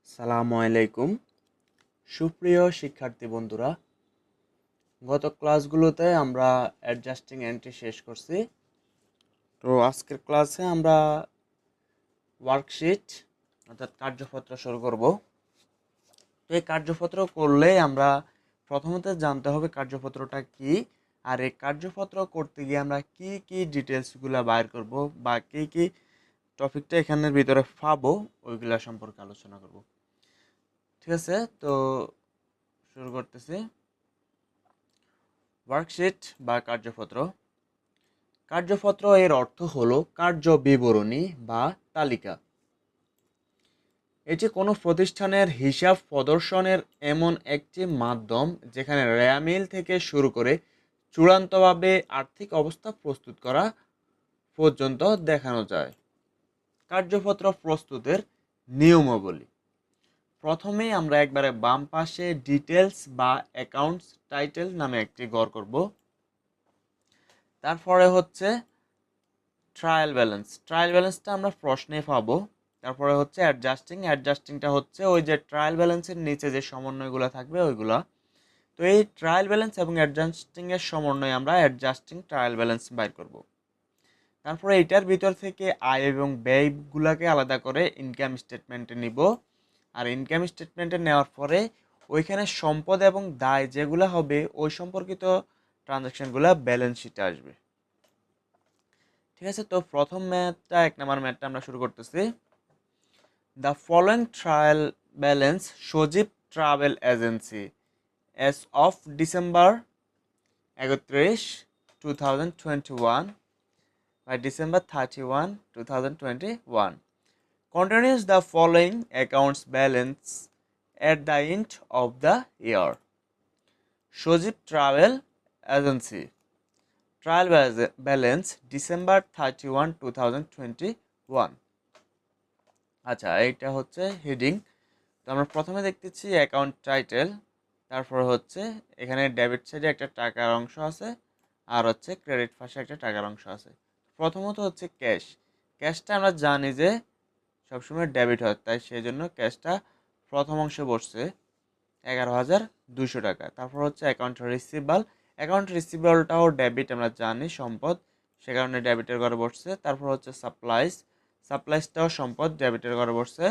আসসালামু আলাইকুম সুপ্রিয় শিক্ষার্থী বন্ধুরা, গত ক্লাসগুলোতে আমরা অ্যাডজাস্টিং এন্ট্রি শেষ করছি। তো আজকের ক্লাসে আমরা ওয়ার্কশিট অর্থাৎ কার্যপত্র শুরু করব। তো এই কার্যপত্র করলে আমরা প্রথমত জানতে হবে কার্যপত্রটা কি, আর এই কার্যপত্র করতে গিয়ে আমরা কি কি ডিটেলসগুলো বাইর করব বা কি কি টপিকটা এখানের ভিতরে পাবো ওইগুলা সম্পর্কে আলোচনা করব। ঠিক আছে, তো শুরু করতেছি। ওয়ার্কশিট বা কার্যপত্র। কার্যপত্র এর অর্থ হলো কার্য বিবরণী বা তালিকা। এটি কোনো প্রতিষ্ঠানের হিসাব প্রদর্শনের এমন একটি মাধ্যম যেখানে রেয়ামিল থেকে শুরু করে চূড়ান্তভাবে আর্থিক অবস্থা প্রস্তুত করা পর্যন্ত দেখানো যায়। কার্যপত্র প্রস্তুতের নিয়মাবলী। প্রথমেই আমরা একবারে বাম পাশে ডিটেলস বা অ্যাকাউন্টস টাইটেল নামে একটি ঘর করব। তারপরে হচ্ছে ট্রায়াল ব্যালেন্স। ট্রায়াল ব্যালেন্সটা আমরা প্রশ্নে পাবো। তারপরে হচ্ছে অ্যাডজাস্টিংটা হচ্ছে ওই যে ট্রায়াল ব্যালেন্সের নিচে যে সমন্বয়গুলো থাকবে ওইগুলা। তো এই ট্রায়াল ব্যালেন্স এবং অ্যাডজাস্টিংয়ের সমন্বয়ে আমরা অ্যাডজাস্টিং ট্রায়াল ব্যালেন্স বাইর করব। তারপরে এইটার ভিতর থেকে আয় এবং ব্যয়গুলোকে আলাদা করে ইনকাম স্টেটমেন্টে নিব। আর ইনকাম স্টেটমেন্টে নেওয়ার পরে ওইখানে সম্পদ এবং দায় যেগুলো হবে ওই সম্পর্কিত ট্রানজ্যাকশনগুলো ব্যালেন্স শিটে আসবে। ঠিক আছে, তো প্রথম ম্যাথটা 1 নম্বর ম্যাথটা আমরা শুরু করতেছি। The following trial balance Sajib travel agency S of December 31, 2021 by December 31, 2021 contains the following accounts balance at the end of the year. Sajib travel agency trial balance December 31, 2021। আচ্ছা, এইটা হচ্ছে হেডিং। তো আমরা প্রথমে দেখতেছি অ্যাকাউন্ট টাইটেল, তারপর হচ্ছে এখানে ডেবিট সাইডে একটা টাকার অংশ আছে আর হচ্ছে ক্রেডিট পাশে একটা টাকার অংশ আছে। প্রথমত হচ্ছে ক্যাশ। ক্যাশটা আমরা জানি যে সবসময় ডেবিট হয়, তাই সেই জন্য ক্যাশটা প্রথম অংশে বসছে 11,200 টাকা। তারপর হচ্ছে অ্যাকাউন্ট রিসিভাল। অ্যাকাউন্ট রিসিভালটাও ডেবিট, আমরা জানি সম্পদ, সে কারণে ডেবিটের ঘরে বসছে। তারপর হচ্ছে সাপ্লাইসটাও সম্পদ, ডেবিটের ঘরে বসছে।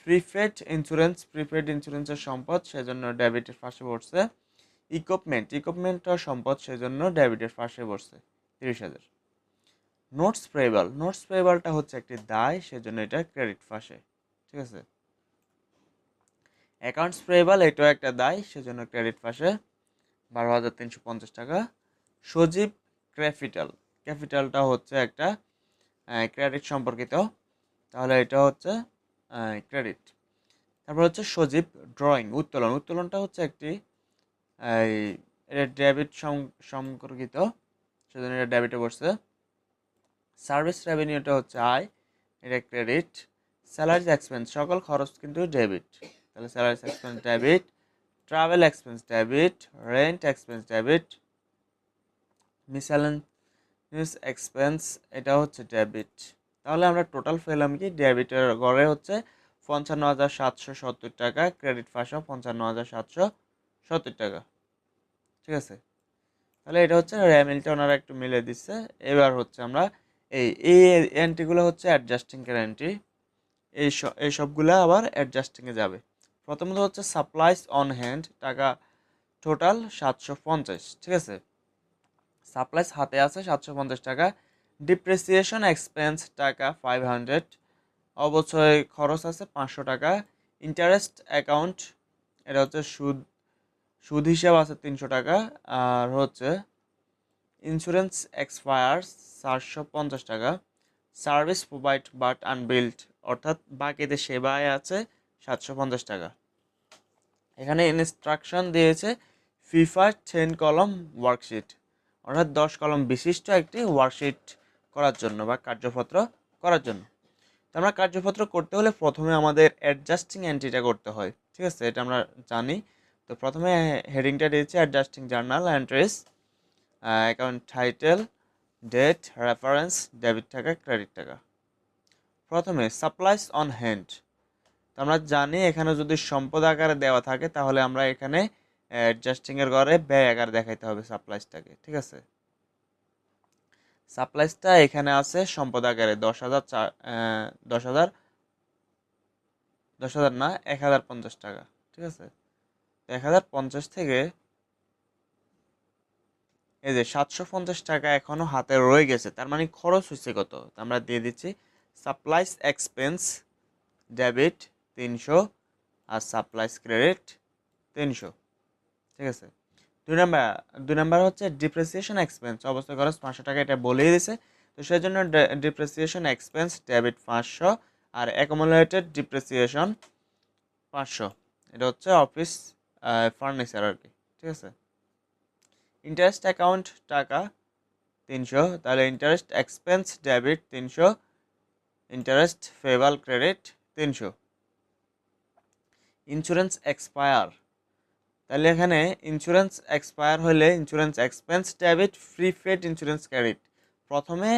প্রিপেড ইন্স্যুরেন্সের সম্পদ, সেজন্য ডেবিটের পাশে বসছে। ইকুইপমেন্টটাও সম্পদ, সেজন্য ডেবিটের পাশে বসছে 30,000। নোটস পেয়েবলটা হচ্ছে একটি দায়, সেজন্য এটা ক্রেডিট পাশে। ঠিক আছে, অ্যাকাউন্টস পেয়েবল এটাও একটা দায়, সেজন্য ক্রেডিট পাশে 12,350 টাকা। সজীব ক্যাপিটালটা হচ্ছে একটা ক্রেডিট সম্পর্কিত, তাহলে এটা হচ্ছে ক্রেডিট। তারপর হচ্ছে সজীব উত্তোলনটা হচ্ছে একটি এটা ডেবিট সম্পর্কিত, সেজন্য এটা ডেবিটে বসছে। সার্ভিস রেভিনিউটা হচ্ছে আয়, এটা ক্রেডিট। স্যালারিজ এক্সপেন্স সকল খরচ কিন্তু ডেবিট, তাহলে salaries expense debit. Travel expense debit, rent expense debit. Miscellaneous expense এটা হচ্ছে ডেবিট। তাহলে আমরা টোটাল পেলাম কি, ডেবিটের ঘরে হচ্ছে 55,770 টাকা, ক্রেডিট পাশেও 55,770 টাকা। ঠিক আছে, তাহলে এটা হচ্ছে র্যামিলটা ওনারা একটু মিলে দিচ্ছে। এবার হচ্ছে আমরা এই এই এন্ট্রিগুলো হচ্ছে অ্যাডজাস্টিং এর এন্ট্রি, এই সবগুলো আবার অ্যাডজাস্টিংয়ে যাবে। প্রথমত হচ্ছে সাপ্লাইস অন হ্যান্ড টাকা টোটাল 750। ঠিক আছে, সাপ্লাইস হাতে আছে 750 টাকা। ডিপ্রিসিয়েশন এক্সপেন্স টাকা 500, অবচয় খরচ আছে 500 টাকা। ইন্টারেস্ট অ্যাকাউন্ট এটা হচ্ছে সুদ হিসাব আছে 300 টাকা। আর হচ্ছে ইন্স্যুরেন্স এক্সপায়ার্স 450 টাকা। সার্ভিস প্রোভাইড বাট আনবিল্ড অর্থাৎ বাকিতে সেবায় আছে 750 টাকা। এখানে ইনস্ট্রাকশন দিয়েছে ফিফা 10 কলম ওয়ার্কশিট, অর্থাৎ 10 কলম বিশিষ্ট একটি ওয়ার্কশিট করার জন্য বা কার্যপত্র করার জন্য। তো আমরা কার্যপত্র করতে হলে প্রথমে আমাদের অ্যাডজাস্টিং এন্ট্রিটা করতে হয়। ঠিক আছে, এটা আমরা জানি। তো প্রথমে হেডিংটা দিয়েছে adjusting journal entries, account title, date, reference, debit টাকা, ক্রেডিট টাকা। প্রথমে সাপ্লাইস অন হ্যান্ড, তো আমরা জানি এখানে যদি সম্পদ আকারে দেওয়া থাকে তাহলে আমরা এখানে অ্যাডজাস্টিং এর ঘরে ব্যয় আকারে দেখাইতে হবে সাপ্লাইসটাকে, ঠিক আছে। সাপ্লাইসটা এখানে আছে সম্পদ আকারে 10,000 10,000 10,000 না 1,050 টাকা, ঠিক আছে। 1,050 থেকে এই যে 750 টাকা এখনো হাতে রয়ে গেছে, তার মানে খরচ হয়েছে কত আমরা দিয়ে দিচ্ছি। সাপ্লাইস এক্সপেন্স ডেবিট 300 আর সাপ্লাইস ক্রেডিট 300, ঠিক আছে। দুই নাম্বার হচ্ছে ডিপ্রিসিয়েশন এক্সপেন্স, অবস্থা খরচ 500 টাকা, এটা বলেই দিছে। তো সেই জন্য ডিপ্রিসিয়েশন এক্সপেন্স ডেবিট 500 আর অ্যাকুমুলেটেড ডিপ্রিসিয়েশন 500, এটা হচ্ছে অফিস ফার্নিচার আর কি, ঠিক আছে। ইন্টারেস্ট অ্যাকাউন্ট টাকা 300, তাহলে interest expense debit 300, interest payable credit 300। Insurance expire, তাহলে এখানে ইন্স্যুরেন্স এক্সপায়ার হলে insurance expense debit prepaid insurance credit. প্রথমে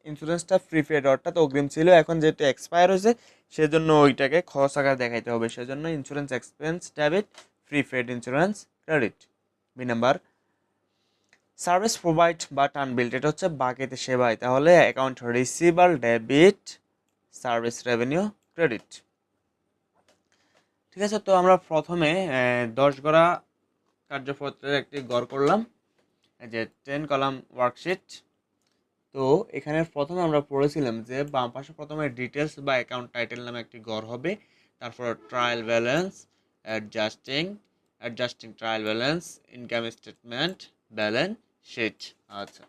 ইন্স্যুরেন্সটা প্রিপেড অর্থাৎ অগ্রিম ছিল, এখন যেহেতু এক্সপায়ার হয়েছে সেজন্য ওইটাকে খরচ আকারে দেখাইতে হবে, সেজন্য insurance expense debit prepaid insurance credit. B number service provide but unbilled, এটা হচ্ছে বাকিতে সেবায়, তাহলে account receivable debit service revenue credit, ঠিক আছে। তো আমরা প্রথমে 10 গড়া কার্যপত্রের একটি গড় করলাম, এই যে 10 কলাম ওয়ার্কশিট। তো এখানে প্রথমে আমরা পড়েছিলাম যে বাম পাশে প্রথমে ডিটেলস বা অ্যাকাউন্ট টাইটেল নামে একটি গড় হবে, তারপর trial balance, adjusting trial balance, income statement, balance sheet. আচ্ছা,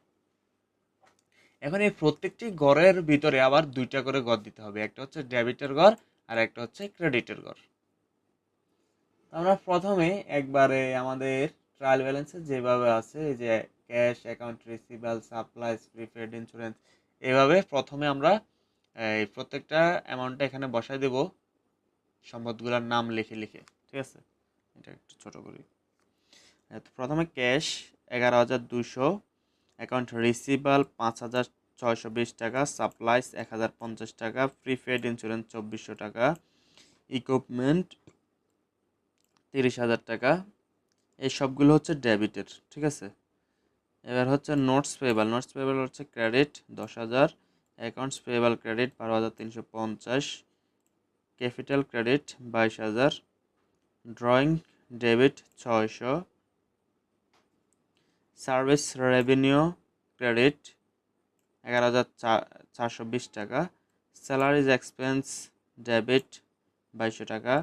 এখন এই প্রত্যেকটি গড়ের ভিতরে আবার দুইটা করে গড় দিতে হবে, একটা হচ্ছে ডেবিটের গড় আর একটা হচ্ছে ক্রেডিটের গড়। আমরা প্রথমে একবারে আমাদের ট্রায়াল ব্যালেন্সে যেভাবে আছে, এই যে cash, account receivable, supplies, prepaid insurance, এইভাবে প্রথমে আমরা এই প্রত্যেকটা অ্যামাউন্টটা এখানে বসাই দেব সম্পদগুলোর নাম লিখে লিখে, ঠিক আছে। এটা একটু ছোট করি। তো প্রথমে ক্যাশ 11,200, অ্যাকাউন্ট রিসিভাল 5,620 টাকা, সাপ্লাইস 1,050 টাকা, প্রিপেড ইন্স্যুরেন্স 2,400 টাকা, ইকুইপমেন্ট 30,000 টাকা। এই সবগুলো হচ্ছে ডেবিটের, ঠিক আছে। এবার হচ্ছে নোটস পেয়েবল, হচ্ছে credit 10,000, accounts payable credit 12,350, capital credit 22,000, drawing debit 600, service revenue credit 11,420 টাকা, স্যালারিজ এক্সপেন্স ডেবিট 2,200 টাকা,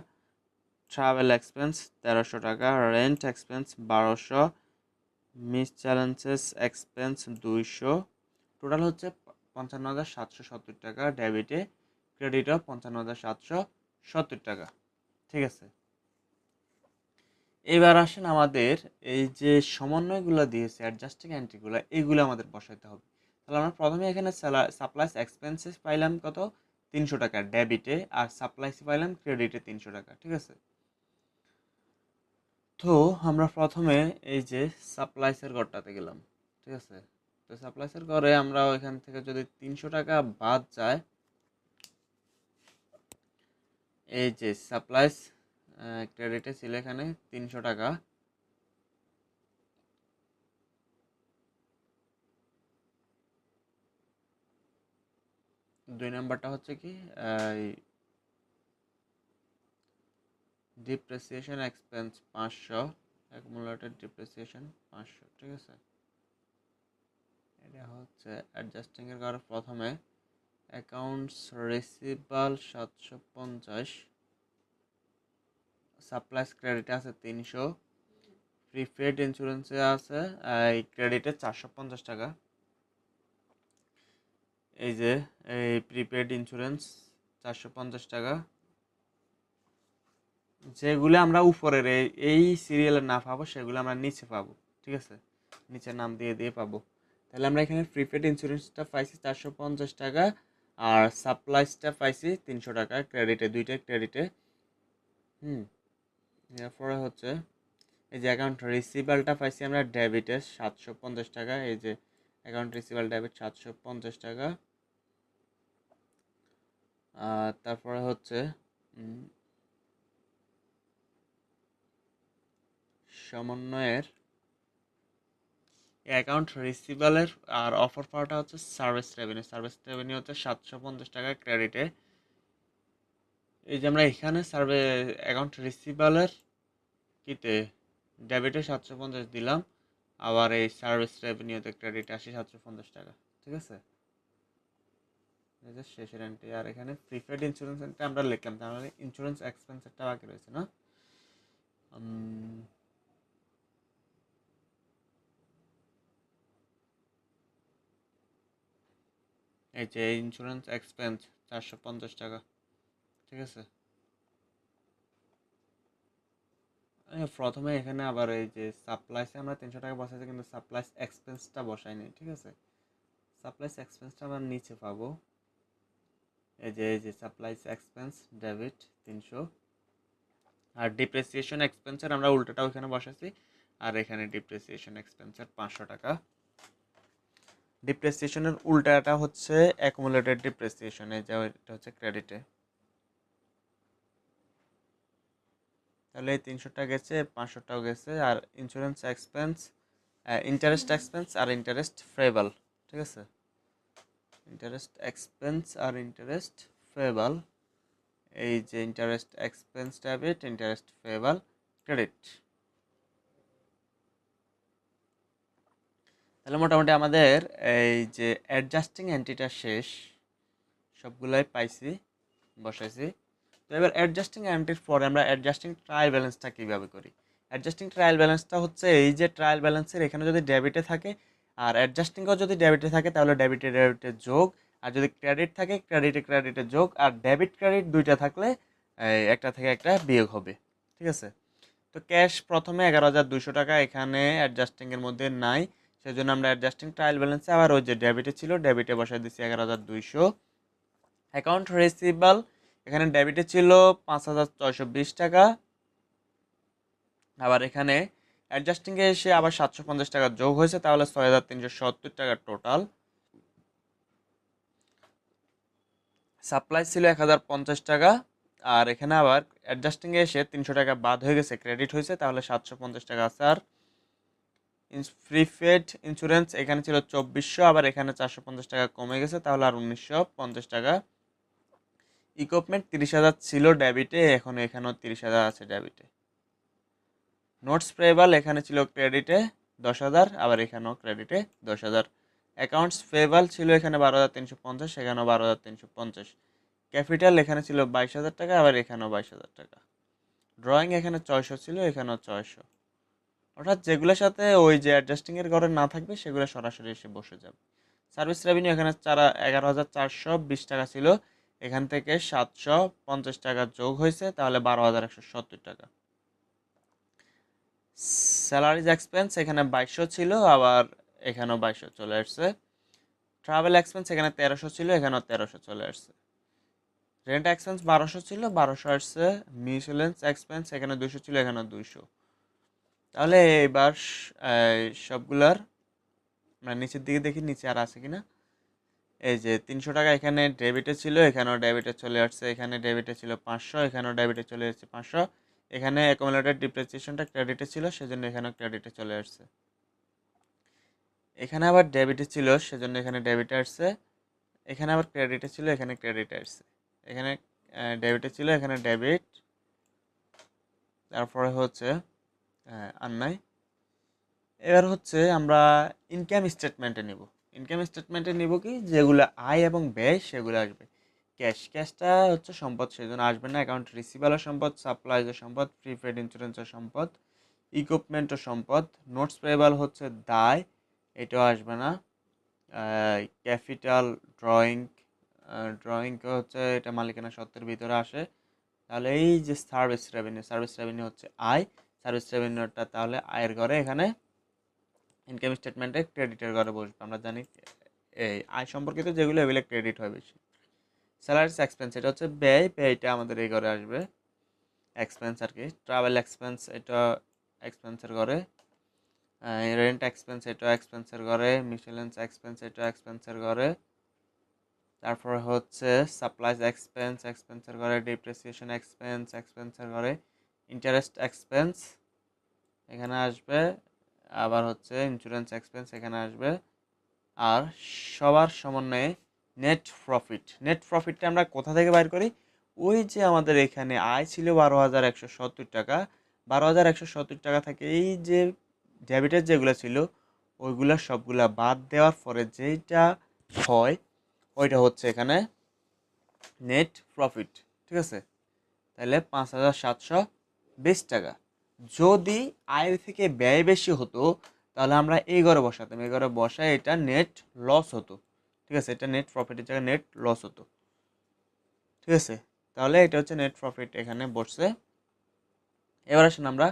ট্রাভেল এক্সপেন্স 1,300 টাকা, রেন্ট এক্সপেন্স 1,200, মিসচেলেন্সেস এক্সপেন্স 200, টোটাল হচ্ছে 55,770 টাকা ডেবিটে, ক্রেডিটও 55,770 টাকা, ঠিক আছে। এবার আসেন আমাদের এই যে সমন্বয়গুলো দিয়েছে অ্যাডজাস্টিং এন্ট্রিগুলো, এইগুলো আমাদের বসাইতে হবে। তাহলে আমরা প্রথমে এখানে সাপ্লাইস এক্সপেন্সেস পাইলাম কত 300 টাকা ডেবিটে, আর সাপ্লাইস পাইলাম ক্রেডিটে 300 টাকা, ঠিক আছে। তো আমরা প্রথমে এই যে সাপ্লাইসের ঘরটাতে গেলাম, ঠিক আছে। তো সাপ্লাইসের ঘরে আমরা ওইখান থেকে যদি 300 টাকা বাদ যায়, এই যে সাপ্লাইস ক্রেডিটে ছিল এখানে 300 টাকা, দুই নাম্বারটা হচ্ছে কি ডিপ্রিসিয়েশন এক্সপেন্স 500, অ্যাকুমুলেটেড ডিপ্রিসিয়েশন 500, ঠিক আছে। এটা হচ্ছে অ্যাডজাস্টিং এর কারণে প্রথমে অ্যাকাউন্টস রিসিভাল 750, সাপ্লাইস ক্রেডিটে আছে 300, প্রিপেড ইন্স্যুরেন্সে আছে এই ক্রেডিটে 450 টাকা, এই যে এই প্রিপেড ইন্স্যুরেন্স 450 টাকা, যেগুলো আমরা উপরের এই সিরিয়ালে না পাবো সেগুলো আমরা নিচে পাবো, ঠিক আছে, নিচে নাম দিয়ে দিয়ে পাবো। তাহলে আমরা এখানে প্রিপেড ইন্স্যুরেন্সটা পাইছি 450 টাকা, আর সাপ্লাইসটা পাইছি 300 টাকা ক্রেডিটে, দুইটাই ক্রেডিটে। এরপরে হচ্ছে এই যে অ্যাকাউন্ট রিসিভালটা পাইছি আমরা ডেবিটে 750 টাকা, এই যে অ্যাকাউন্ট রিসিভাল ডেবিট 750 টাকা। তারপরে হচ্ছে সমন্বয়ের অ্যাকাউন্ট রিসিভালের আর অফার পাওয়াটা হচ্ছে সার্ভিস রেভিনিউ হচ্ছে 750 টাকা ক্রেডিটে। এই যে আমরা এখানে অ্যাকাউন্ট রিসিভালের কিতে ডেবিটে 750 দিলাম, আবার এই সার্ভিস রেভিনিউতে ক্রেডিট আসে 750 টাকা। ঠিক আছে, শেষের এন্ট্রি। আর এখানে প্রিপেড ইন্স্যুরেন্স আমরা লিখলাম, তাহলে ইন্স্যুরেন্স এক্সপেন্সেরটা বাকি রয়েছে না। এই যে ইন্স্যুরেন্স এক্সপেন্স 450 টাকা। ঠিক আছে, প্রথমে এখানে আবার এই যে সাপ্লাইসে আমরা 300 টাকা বসাইছি, কিন্তু সাপ্লাইস এক্সপেন্সটা বসাইনি। ঠিক আছে, সাপ্লাইস এক্সপেন্সটা আমরা নিচে পাবো। এই যে সাপ্লাইস এক্সপেন্স ডেবিট 300, আর ডিপ্রিসিয়েশন এক্সপেন্সের আমরা উল্টোটা ওখানে বসাইছি, আর এখানে ডিপ্রিসিয়েশন এক্সপেন্সের 500 টাকা। ডিপ্রিসিয়েশনের উল্টাটা হচ্ছে অ্যাকুমুলেটেড ডিপ্রিসিয়েশন, এই যে এটা হচ্ছে ক্রেডিটে। তাহলে এই 300টা গেছে, 500টাও গেছে। আর ইন্স্যুরেন্স এক্সপেন্স, ইন্টারেস্ট এক্সপেন্স আর ইন্টারেস্ট ফেয়েবল। ঠিক আছে, ইন্টারেস্ট এক্সপেন্স আর ইন্টারেস্ট ফেয়েবল। এই যে interest expense debit, interest payable credit. তাহলে মোটামুটি আমাদের এই যে অ্যাডজাস্টিং এন্ট্রিটা শেষ, সবগুলাই পাইছি, বসাইছি। তো এবার অ্যাডজাস্টিং এন্ট্রির পরে আমরা অ্যাডজাস্টিং ট্রায়াল ব্যালেন্সটা কীভাবে করি। অ্যাডজাস্টিং ট্রায়াল ব্যালেন্সটা হচ্ছে এই যে ট্রায়াল ব্যালেন্সের এখানে যদি ডেবিটে থাকে আর অ্যাডজাস্টিংও যদি ডেবিটে থাকে তাহলে ডেবিটে যোগ, আর যদি ক্রেডিট থাকে ক্রেডিটে যোগ, আর ডেবিট ক্রেডিট দুইটা থাকলে একটা থেকে একটা বিয়োগ হবে। ঠিক আছে, তো ক্যাশ প্রথমে 11,200 টাকা এখানে অ্যাডজাস্টিংয়ের মধ্যে নাই, সেজন্য আমরা অ্যাডজাস্টিং ট্রায়াল ব্যালেন্সে আবার ওই যে ডেবিটে ছিল ডেবিটে বসাই দিচ্ছি 11,200। অ্যাকাউন্ট রিসিভেবল এখানে ডেবিটে ছিল 5,620 টাকা, আবার এখানে অ্যাডজাস্টিংয়ে এসে আবার 750 টাকা যোগ হয়েছে, তাহলে 6,370 টাকা টোটাল। সাপ্লাই ছিল 1,050 টাকা, আর এখানে আবার অ্যাডজাস্টিংয়ে এসে 300 টাকা বাদ হয়ে গেছে, ক্রেডিট হয়েছে, তাহলে 750 টাকা আছে। আর প্রিপেড ইন্স্যুরেন্স এখানে ছিল 2,400, আবার এখানে 450 টাকা কমে গেছে, তাহলে আর 1,950 টাকা। ইকুইপমেন্ট 30,000 ছিল ডেবিটে, এখন এখানেও 30,000 আছে ডেবিটে। নোটস পেয়েবল এখানে ছিল ক্রেডিটে 10,000, আবার এখানেও ক্রেডিটে 10,000। অ্যাকাউন্টস পেয়েবল ছিল এখানে 12,350, এখানেও 12,350। ক্যাপিটাল এখানে ছিল 22,000 টাকা, আবার এখানেও 22,000 টাকা। ড্রয়িং এখানে 600 ছিল, এখানেও 600। অর্থাৎ যেগুলোর সাথে ওই যে অ্যাডজাস্টিংয়ের ঘরে না থাকবে সেগুলো সরাসরি এসে বসে যাবে। সার্ভিস রেভিনিউ এখানে 11,420 টাকা ছিল, এখান থেকে 750 টাকা যোগ হয়েছে, তাহলে 12,170 টাকা। স্যালারিজ এক্সপেন্স এখানে 2200 ছিল, আবার এখানেও 2200 চলে আসছে। ট্রাভেল এক্সপেন্স এখানে 1300 ছিল, এখানেও 1300 চলে আসছে। রেন্ট এক্সপেন্স 1200 ছিল, 1200 আসছে। মিসেলেন্স এক্সপেন্স এখানে 200 ছিল, এখানেও 200। তাহলে এবার সবগুলার আমরা নিচের দিকে দেখি নিচে আর আছে কিনা। এই যে 300 টাকা এখানে ডেবিটে ছিল, এখানেও ডেবিটে চলে আসছে, এখানে ডেবিটে ছিল 500, এখানেও ডেবিটে চলে আসছে 500। এখানে অ্যাকুমুলেটেড ডিপ্রিসিয়েশনটা ক্রেডিটে ছিল, সেজন্য এখানেও ক্রেডিটে চলে আসছে। এখানে আবার ডেবিটে ছিল, সেজন্য এখানে ডেবিটে আসছে। এখানে আবার ক্রেডিটে ছিল, এখানে ক্রেডিটে আসছে। এখানে ডেবিটে ছিল, এখানে ডেবিট। তারপরে হচ্ছে আর নাই। এবার হচ্ছে আমরা ইনকাম স্টেটমেন্টে নিব। ইনকাম স্টেটমেন্টে নিব কি, যেগুলো আয় এবং ব্যয় সেগুলো আসবে। ক্যাশটা হচ্ছে সম্পদ, সেই জন্য আসবে না। অ্যাকাউন্ট রিসিভেবল সম্পদ, সাপ্লাইজের সম্পদ, প্রিপেড ইন্স্যুরেন্সের সম্পদ, ইকুইপমেন্টের সম্পদ। নোটস পেয়েবল হচ্ছে দায়, এটাও আসবে না। ক্যাপিটাল ড্রয়িং হচ্ছে এটা মালিকানা সত্ত্বের ভিতরে আসে। তাহলে এই যে সার্ভিস রেভিনিউ হচ্ছে আয়, সার্ভিস রেভিনিউটা তাহলে আয়ের ঘরে, এখানে ইনকাম স্টেটমেন্টে ক্রেডিটের ঘরে বসবে। আমরা জানি এই আয় সম্পর্কিত যেগুলো এগুলো ক্রেডিট হয় বেশি। স্যালারিস এক্সপেন্স এটা হচ্ছে ব্যয়টা আমাদের এই ঘরে আসবে, এক্সপেন্স আর কি। ট্রাভেল এক্সপেন্স এটা এক্সপেন্সের ঘরে। রেন্ট এক্সপেন্স এটা এক্সপেন্সের ঘরে। মিসেলেন্স এক্সপেন্স এটা এক্সপেন্সের ঘরে। তারপরে হচ্ছে সাপ্লাইজ এক্সপেন্সের ঘরে। ডিপ্রিসিয়েশন এক্সপেন্সের ঘরে। ইন্টারেস্ট এক্সপেন্স এখানে আসবে, আবার হচ্ছে ইন্স্যুরেন্স এক্সপেন্স এখানে আসবে, আর সবার সমন্বয়ে নেট প্রফিট। নেট প্রফিটটা আমরা কোথা থেকে বাইর করি? ওই যে আমাদের এখানে আয় ছিল 12,170 টাকা, 12,170 টাকা থেকে এই যে ডেবিটের যেগুলো ছিল ওইগুলা সবগুলা বাদ দেওয়ার পরে যেইটা হয় ওইটা হচ্ছে এখানে নেট প্রফিট। ঠিক আছে, তাহলে 5,720 টাকা। যদি আয়ের থেকে ব্যয় বেশি হতো তাহলে আমরা এই ঘরে বসাতাম, এই ঘরে বসায় এটা নেট লস হতো। ঠিক আছে, এটা নেট প্রফিটের জায়গায় নেট লস হতো। ঠিক আছে, তাহলে এটা হচ্ছে নেট প্রফিট এখানে বসছে। এবার আসুন আমরা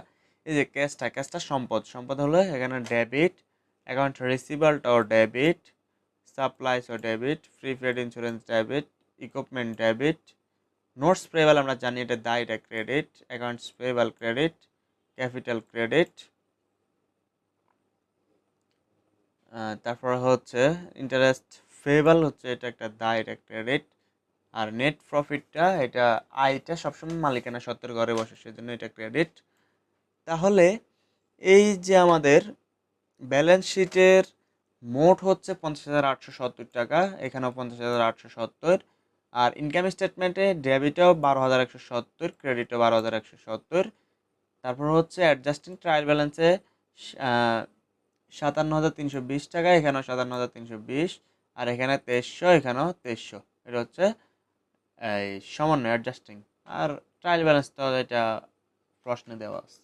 এই যে ক্যাশটা সম্পদ, সম্পদ হলো এখানে ডেবিট, অ্যাকাউন্ট রিসিভালটাও ডেবিট, সাপ্লাইসও debit, prepaid insurance debit, equipment debit, notes payable আমরা জানি এটা দায়, এটা credit, accounts payable credit, capital credit, তারপর হচ্ছে ইন্টারেস্ট পেয়েবল হচ্ছে এটা একটা দায়, এটা ক্রেডিট। আর নেট প্রফিটটা এটা আয়টা সবসময় মালিকানা সত্ত্বের ঘরে বসে, সেজন্য এটা ক্রেডিট। তাহলে এই যে আমাদের ব্যালেন্স শিটের মোট হচ্ছে 50,870 টাকা, এখানেও 50,870। আর ইনকাম স্টেটমেন্টে ডেবিটও 12,170, ক্রেডিটও 12,170। তারপর হচ্ছে অ্যাডজাস্টিং ট্রায়াল ব্যালেন্সে 57,320 টাকা, এখানেও 57,320, আর এখানে 2300, এখানেও 2300। এটা হচ্ছে এই সমন্বয় অ্যাডজাস্টিং। আর ট্রায়াল ব্যালেন্স তো এটা প্রশ্নে দেওয়া আছে।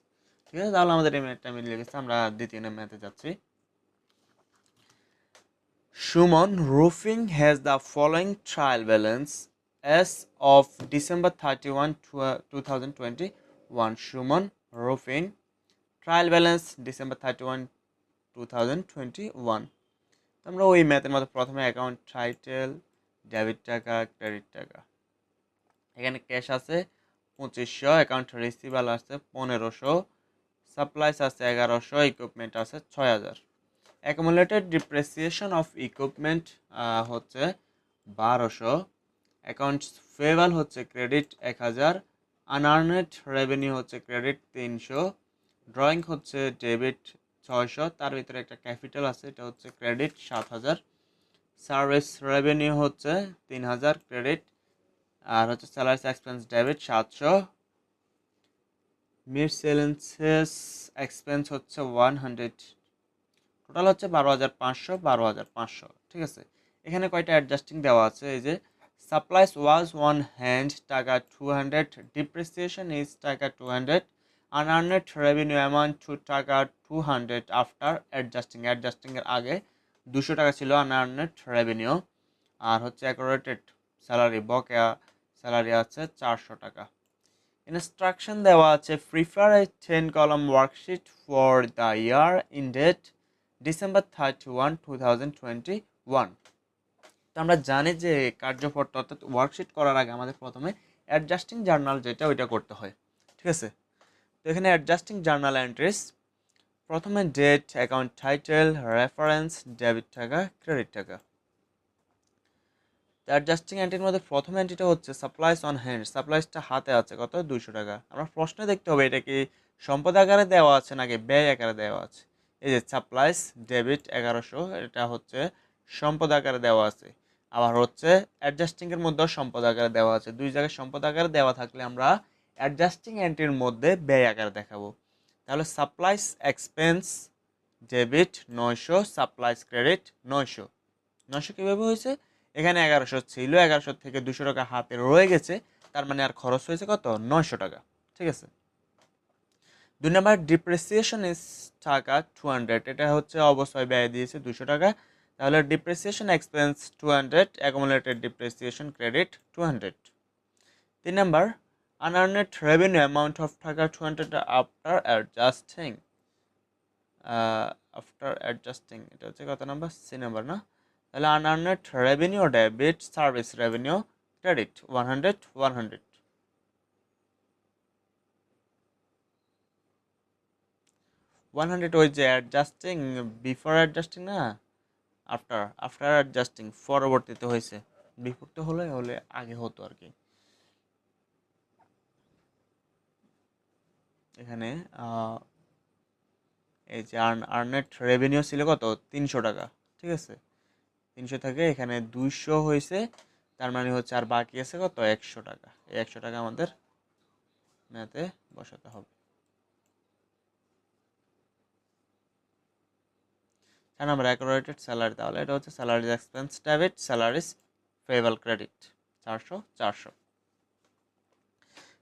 ঠিক আছে, তাহলে আমাদের এই ম্যাথটা মিলে গেছে, আমরা দ্বিতীয় ম্যাথে যাচ্ছি। Shumon Roofing has the following trial balance as of December 31, 2021. Shumon Roofing trial balance December 31, 2021. আমরা ওই ম্যাথের মতো প্রথমে অ্যাকাউন্ট টাইটেল, ডেবিট টাকা, ক্রেডিট টাকা, এখানে ক্যাশ আছে 2500, অ্যাকাউন্ট রিসিভাল আছে 1500, সাপ্লাইস আছে 1100, ইকুইপমেন্ট আছে 6000। অ্যাকুমুলেটেড ডিপ্রিসিয়েশন অফ ইকুইপমেন্ট হচ্ছে 1200, অ্যাকাউন্টস পেয়েবল হচ্ছে ক্রেডিট 1000, আনআর্নেড রেভিনিউ হচ্ছে ক্রেডিট 300, ড্রয়িং হচ্ছে ডেবিট 600, তার ভিতরে একটা ক্যাপিটাল আছে এটা হচ্ছে ক্রেডিট 7000, সার্ভিস রেভিনিউ হচ্ছে 3000 ক্রেডিট, আর হচ্ছে salaries expense debit 700, miscellaneous expense হচ্ছে 100, টোটাল হচ্ছে 12,500, 12,500। ঠিক আছে, এখানে কয়টা অ্যাডজাস্টিং দেওয়া আছে, এই যে সাপ্লাইস ওয়াজ ওয়ান হ্যান্ড টাকা 200, ডিপ্রিসিয়েশন ইজ টাকা 200, আনআর্নেড রেভিনিউ অ্যামাউন্ট টু টাকা 200 আফটার অ্যাডজাস্টিং, অ্যাডজাস্টিংয়ের আগে 200 টাকা ছিল আনআর্নেড রেভিনিউ। আর হচ্ছে অ্যাকোরেটেড স্যালারি, বকেয়া স্যালারি আছে 400 টাকা। ইনস্ট্রাকশন দেওয়া আছে prefer a 10 column worksheet for the year ended December 31, 2021। তো আমরা জানি যে কার্যপত্র অর্থাৎ ওয়ার্কশিট করার আগে আমাদের প্রথমে অ্যাডজাস্টিং জার্নাল যেটা ওইটা করতে হয়। ঠিক আছে, তো এখানে অ্যাডজাস্টিং জার্নাল এন্ট্রিস, প্রথমে date, account title, reference, debit টাকা, ক্রেডিট টাকা। অ্যাডজাস্টিং এন্ট্রির মধ্যে প্রথম এন্ট্রিটা হচ্ছে সাপ্লাইস অন হ্যান্ড, সাপ্লাইসটা হাতে আছে কত 200 টাকা। আমরা প্রশ্নে দেখতে হবে এটা কি সম্পদ আকারে দেওয়া আছে নাকি ব্যয় আকারে দেওয়া আছে। এই যে সাপ্লাইস ডেবিট 1100, এটা হচ্ছে সম্পদ আকারে দেওয়া আছে। আবার হচ্ছে অ্যাডজাস্টিংয়ের মধ্যেও সম্পদ আকারে দেওয়া আছে, দুই জায়গায় সম্পদ আকারে দেওয়া থাকলে আমরা অ্যাডজাস্টিং এন্ট্রির মধ্যে ব্যয় আকারে দেখাবো। তাহলে supplies expense debit 900, supplies credit 900। 900 কীভাবে হয়েছে, এখানে 1100 ছিল, 1100 থেকে 200 টাকা হাতে রয়ে গেছে, তার মানে আর খরচ হয়েছে কত 900 টাকা। ঠিক আছে, 2 নম্বর ডিপ্রিসিয়েশন ইস টাকা 200, এটা হচ্ছে অবশ্যই ব্যয় দিয়েছে 200 টাকা, তাহলে depreciation expense 200, accumulated depreciation credit 200। 3 নম্বর আনআর্নেড রেভিনিউ অ্যামাউন্ট অফ টাকা 200 আফটার অ্যাডজাস্টিং, এটা হচ্ছে কত নাম্বার, সি নাম্বার না। তাহলে unearned revenue debit, service revenue credit 100, 100। 100 ওই যে অ্যাডজাস্টিং, বিফোর অ্যাডজাস্টিং না, আফটার, আফটার অ্যাডজাস্টিং পরবর্তীতে হয়েছে, বিফোর তো হলে আগে হতো আর কি। এখানে এই যে আর্নেট রেভিনিউ ছিল কত 300 টাকা, ঠিক আছে, 300 থেকে এখানে 200 হয়েছে, তার মানে হচ্ছে আর বাকি আছে কত 100 টাকা। এই 100 টাকা আমাদের ম্যাথে বসাতে হবে। 4 নম্বর অ্যাকুরেটেড স্যালারি, তাহলে এটা হচ্ছে salaries expense debit, salaries payable credit 400 400।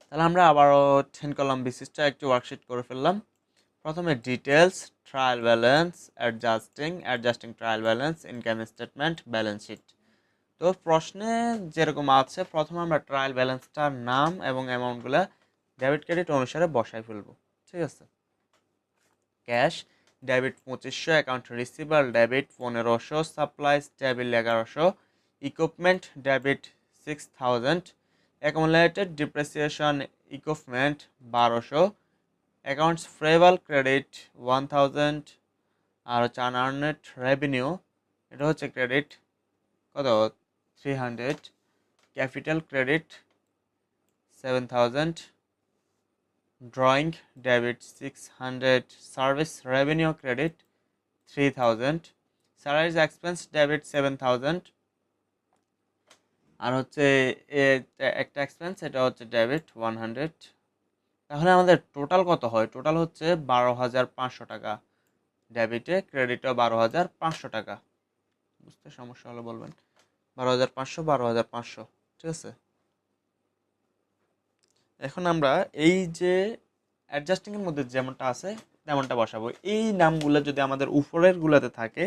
তাহলে আমরা আবারও 10 কলাম বিশিষ্ট একটি ওয়ার্কশিট করে ফেললাম। প্রথমে details, trial balance, adjusting trial balance, income statement, balance sheet. তো প্রশ্নে যেরকম আছে, প্রথমে আমরা ট্রায়াল ব্যালেন্সটার নাম এবং অ্যামাউন্টগুলো ডেবিট ক্রেডিট অনুসারে বসাই ফেলবো, ঠিক আছে। Cash debit 2500, account receiver debit 1500, supplies debit 1100, equipment debit 6000, accumulated depreciation equipment 1200, accounts payable credit 1000, আর হচ্ছে আনআর্নেড রেভিনিউ, এটা হচ্ছে ক্রেডিট কত 300, capital credit 7000, drawing debit 600, service revenue credit 3000, salaries expense debit 7000, আর হচ্ছে একটা এক্সপেন্স এটা হচ্ছে ডেবিট 100। তাহলে আমাদের টোটাল কত হয়? টোটাল হচ্ছে 12,500 টাকা ডেবিটে, ক্রেডিটও 12,500 টাকা। বুঝতে সমস্যা হলে বলবেন। 12,500 12,500, ঠিক আছে। এখন আমরা এই যে অ্যাডজাস্টিংয়ের মধ্যে যেমনটা আছে তেমনটা বসাবো। এই নামগুলো যদি আমাদের উপরের গুলাতে থাকে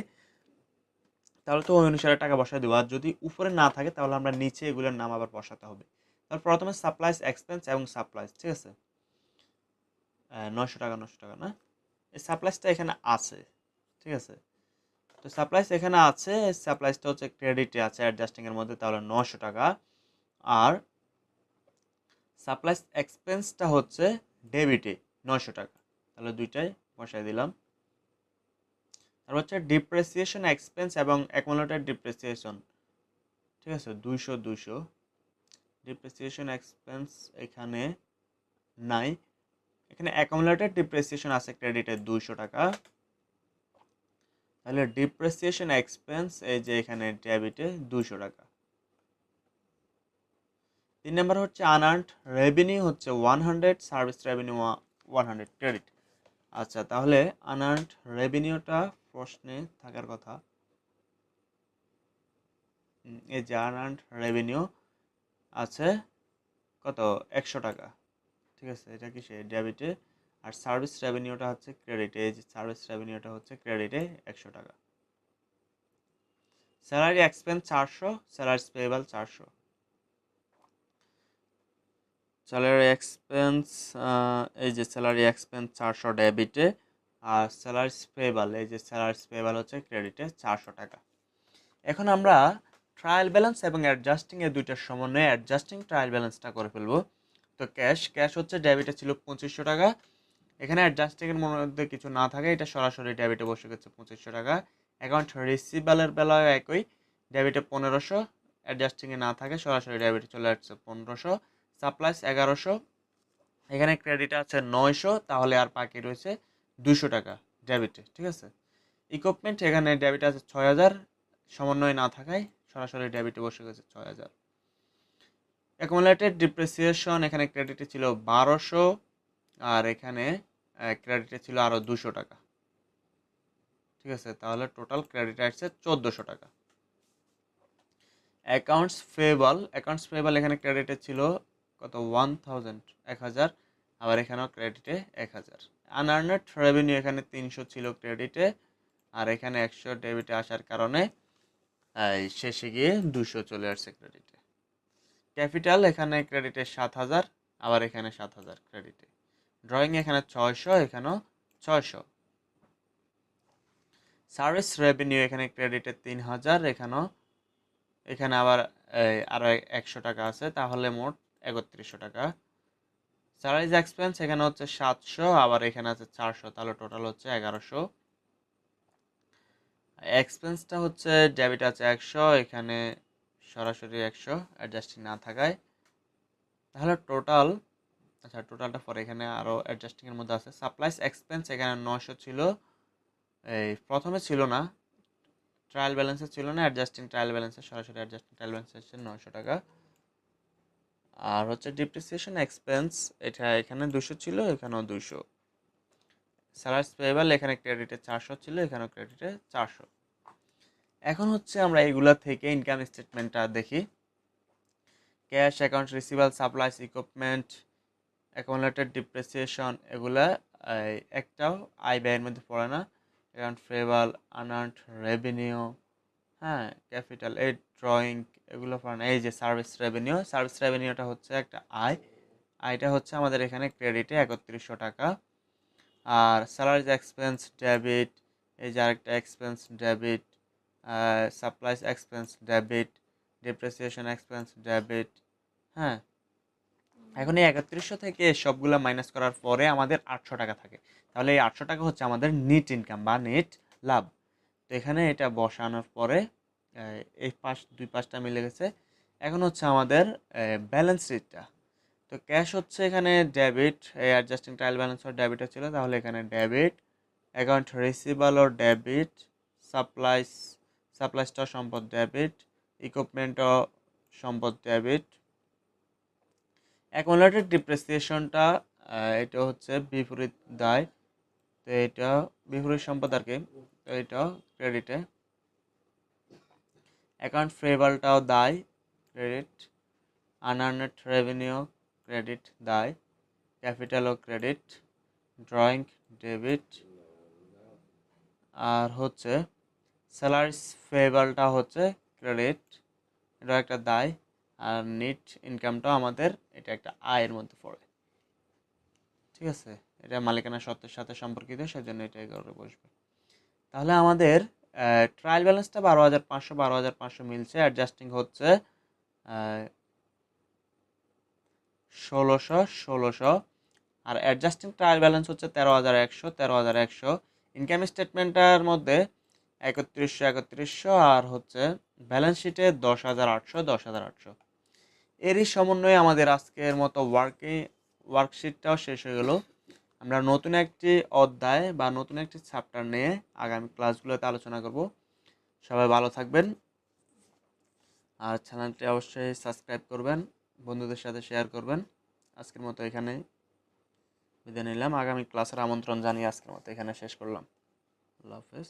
তাহলে তো ওই অনুসারে টাকা বসায় দেবো, আর যদি উপরে না থাকে তাহলে আমরা নিচে এগুলোর নাম আবার বসাতে হবে। তাহলে প্রথমে সাপ্লাইস এক্সপেন্স এবং সাপ্লাইস, ঠিক আছে, 900 টাকা 900 টাকা না, এই সাপ্লাইসটা এখানে আছে, ঠিক আছে। তো সাপ্লাইস এখানে আছে, সাপ্লাইসটা হচ্ছে ক্রেডিটে আছে অ্যাডজাস্টিংয়ের মধ্যে, তাহলে 900 টাকা। আর সাপ্লাইস এক্সপেন্সটা হচ্ছে ডেবিটে 900 টাকা, তাহলে দুইটাই বসাই দিলাম। তারপর হচ্ছে ডিপ্রিসিয়েশন এক্সপেন্স এবং অ্যাকুমুলেটেড ডিপ্রিসিয়েশন, ঠিক আছে, 200 200। ডিপ্রিসিয়েশন এক্সপেন্স এখানে নাই, এখানে অ্যাকুমুলেটেড ডিপ্রিসিয়েশন আছে ক্রেডিটে 200 টাকা, তাহলে ডিপ্রিসিয়েশন এক্সপেন্স এই যে এখানে ডেবিটে 200 টাকা। 3 নম্বর হচ্ছে আনআর্নড রেভিনিউ হচ্ছে 100, সার্ভিস রেভিনিউ 100 ক্রেডিট। আচ্ছা, তাহলে আনআর্নড রেভিনিউটা প্রশ্নে থাকার কথা। এই যে আনআর্নড রেভিনিউ আছে কত 100 টাকা, ঠিক আছে, এটা কি সে ডেবিটে। আর সার্ভিস রেভিনিউটা হচ্ছে ক্রেডিটে, এই যে সার্ভিস রেভিনিউটা হচ্ছে ক্রেডিটে 100 টাকা। Salary expense 400, salaries payable 400। Salary expense এই যে স্যালারি এক্সপেন্স 400 ডেবিটে, আর স্যালারিজ পেয়েবল এই যে স্যালারিজ পেয়েবল হচ্ছে ক্রেডিটে 400 টাকা। এখন আমরা ট্রায়াল ব্যালেন্স এবং অ্যাডজাস্টিং এর দুইটার সমন্বয়ে অ্যাডজাস্টিং ট্রায়াল ব্যালেন্সটা করে ফেলবো। তো ক্যাশ হচ্ছে ডেবিটে ছিল 2500 টাকা, এখানে অ্যাডজাস্টিংয়ের মধ্যে কিছু না থাকে, এটা সরাসরি ডেবিটে বসে গেছে 2500 টাকা। অ্যাকাউন্ট রিসিভালের বেলায় একই, ডেবিটে 1500, অ্যাডজাস্টিংয়ে না থাকে সরাসরি ডেবিটে চলে আসছে 1500। সাপ্লাইস 1100, এখানে ক্রেডিট আছে 900, তাহলে আর বাকি রয়েছে 200 টাকা ডেবিটে, ঠিক আছে। ইকুইপমেন্ট এখানে ডেবিট আছে 6000, সমন্বয় না থাকায় সরাসরি ডেবিটে বসে গেছে 6000। অ্যাকুমুলেটেড ডিপ্রিসিয়েশন এখানে ক্রেডিটে ছিল 1200, আর এখানে ক্রেডিটে ছিল আরও 200 টাকা, ঠিক আছে, তাহলে টোটাল ক্রেডিট আসছে 1400 টাকা। অ্যাকাউন্টস পেয়েবল এখানে ক্রেডিটে ছিল কত 1000 1000, আবার এখানেও ক্রেডিটে 1000। আনআর্নেড রেভিনিউ এখানে 300 ছিল ক্রেডিটে, আর এখানে 100 ডেবিটে আসার কারণে শেষে গিয়ে 200 চলে আসছে ক্রেডিটে। ক্যাপিটাল এখানে ক্রেডিটে 7000, আবার এখানে 7000 ক্রেডিটে। ড্রয়িং এখানে 600, এখানেও 600। সার্ভিস রেভিনিউ এখানে ক্রেডিটে 3000, এখানে আবার আরও 100 টাকা আছে, তাহলে মোট 3100 টাকা। স্যালারিজ এক্সপেন্স এখানে হচ্ছে 700, আবার এখানে আছে 400, তাহলে টোটাল হচ্ছে 1100। এক্সপেন্সটা হচ্ছে ডেবিট আছে 100, এখানে সরাসরি 100 অ্যাডজাস্টিং না থাকায়, তাহলে টোটাল আচ্ছা টোটালটা পরে এখানে আরও অ্যাডজাস্টিংয়ের মধ্যে আছে। সাপ্লাইস এক্সপেন্স এখানে 900 ছিল, এই প্রথমে ছিল না, ট্রায়াল ব্যালেন্সে ছিল না, অ্যাডজাস্টিং ট্রায়াল ব্যালেন্সে সরাসরি অ্যাডজাস্টিং ট্রায়াল ব্যালেন্সে এসেছে 900 টাকা। আর হচ্ছে ডিপ্রিসিয়েশন এক্সপেন্স, এটা এখানে 200 ছিল, এখানেও 200। স্যালারিস পেয়েবল এখানে ক্রেডিটে 400 ছিল, এখানেও ক্রেডিটে 400। এখন হচ্ছে আমরা এইগুলা থেকে ইনকাম স্টেটমেন্টটা দেখি। Cash, account receivable, supplies, equipment, accumulated depreciation, এগুলা একটাও আয় ব্যয়ের মধ্যে পড়ে না। অ্যাকাউন্ট পেয়েবল, আনআর্নড রেভিনিউ, হ্যাঁ, ক্যাপিটাল, এই ড্রয়িং, এগুলো পড়ে না। এই যে সার্ভিস রেভিনিউ, সার্ভিস রেভিনিউটা হচ্ছে একটা আয়, আয়টা হচ্ছে আমাদের এখানে ক্রেডিটে 3100 টাকা। আর স্যালারিজ এক্সপেন্স ডেবিট, এই যে আরেকটা expense debit, supplies expense debit, depreciation expense debit. হ্যাঁ, এখন এই 3100 থেকে সবগুলো মাইনাস করার পরে আমাদের 800 টাকা থাকে। তাহলে এই 800 টাকা হচ্ছে আমাদের নেট ইনকাম বা নেট লাভ। তো এখানে এটা বসানোর পরে এই দুই পাশটা মিলে গেছে। এখন হচ্ছে আমাদের ব্যালেন্স শিটটা। তো ক্যাশ হচ্ছে এখানে ডেবিট, এই অ্যাডজাস্টিং ট্রায়াল ব্যালেন্সও ডেবিটে ছিল, তাহলে এখানে ডেবিট। অ্যাকাউন্ট রিসিভালও ডেবিট, সাপ্লাইসটাও সম্পদ ডেবিট, ইকুইপমেন্টও সম্পদ ডেবিট। অ্যাকুমুলেটেড ডিপ্রিসিয়েশনটা এটা হচ্ছে বিপরীত দায়, তো এটা বিপরীত সম্পদ আর কি, তো এটাও ক্রেডিটে। অ্যাকাউন্ট পেয়েবলটাও দায়, ক্রেডিট। আনআর্নড রেভিনিউ ক্রেডিট, দায়। ক্যাপিটালও ক্রেডিট, ড্রয়িং ডেবিট। আর হচ্ছে স্যালারিস পেয়েবলটা হচ্ছে ক্রেডিট, এটা একটা দায়। আর নেট ইনকামটাও আমাদের এটা একটা আয়ের মধ্যে পড়ে। ঠিক আছে, এটা মালিকানা সত্ত্বের সাথে সম্পর্কিত, সেজন্য এটা এগারো বসবে। তাহলে আমাদের ট্রায়াল ব্যালেন্সটা 12,500 মিলছে, অ্যাডজাস্টিং হচ্ছে 1600। আর অ্যাডজাস্টিং ট্রায়াল ব্যালেন্স হচ্ছে 13,100। ইনকাম স্টেটমেন্টের মধ্যে 3100 আর হচ্ছে ব্যালেন্স শিটে 10,800। এরই সমন্বয়ে আমাদের আজকের মতো ওয়ার্কশিটটাও শেষ হয়ে গেল। আমরা নতুন একটি অধ্যায় বা নতুন একটি চ্যাপ্টার নিয়ে আগামী ক্লাসগুলোতে আলোচনা করব। সবাই ভালো থাকবেন, আর চ্যানেলটি অবশ্যই সাবস্ক্রাইব করবেন, বন্ধুদের সাথে শেয়ার করবেন। আজকের মতো এখানেই বিদায় নিলাম, আগামী ক্লাসের আমন্ত্রণ জানিয়ে আজকের মতো এখানে শেষ করলাম। আল্লাহ হাফেজ।